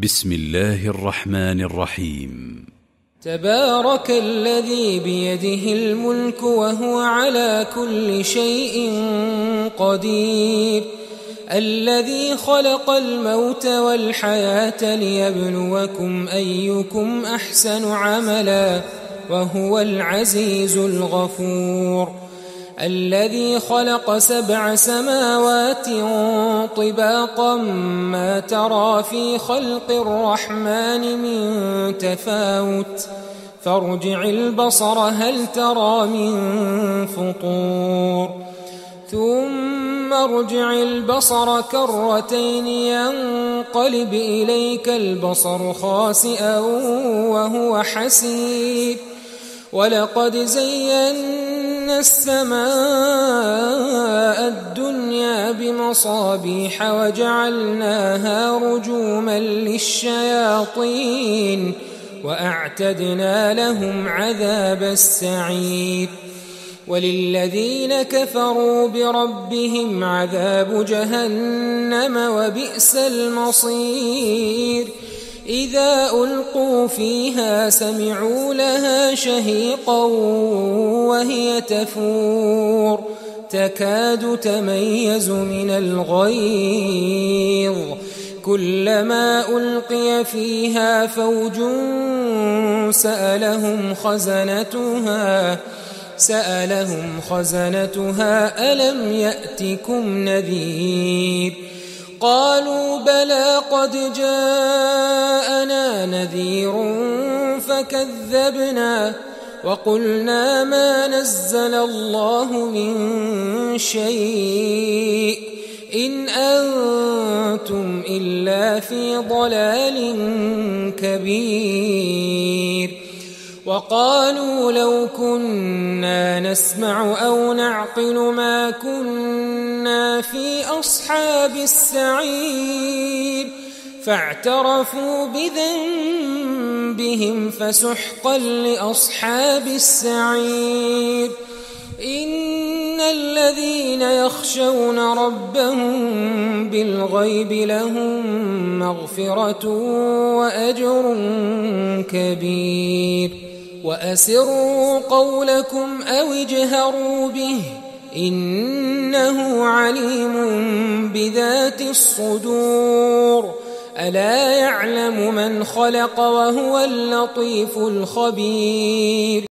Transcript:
بسم الله الرحمن الرحيم. تبارك الذي بيده الملك وهو على كل شيء قدير، الذي خلق الموت والحياة ليبلوكم أيكم أحسن عملا وهو العزيز الغفور، الذي خلق 7 سماوات طباقا ما ترى في خلق الرحمن من تفاوت فارجع البصر هل ترى من فطور ثم ارجع البصر كرتين ينقلب إليك البصر خاسئا وهو حسير، ولقد زينا السماء الدنيا بمصابيح وجعلناها رجوما للشياطين وأعتدنا لهم عذاب السعير، وللذين كفروا بربهم عذاب جهنم وبئس المصير، إذا ألقوا فيها سمعوا لها شهيقا وهي تفور تكاد تميز من الغيظ، كلما ألقي فيها فوج سألهم خزنتها ألم يأتكم نذير، قالوا بلى قد جاءنا نذير فكذبنا وقلنا ما نزل الله من شيء إن أنتم إلا في ضلال كبير، وقالوا لو كنا نسمع أو نعقل ما كنا في أصحاب السعير، فاعترفوا بذنبهم فسحقا لأصحاب السعير، إن الذين يخشون ربهم بالغيب لهم مغفرة وأجر كبير، وأسروا قولكم أو اجهروا به إنه عليم بذات الصدور، ألا يعلم من خلق وهو اللطيف الخبير.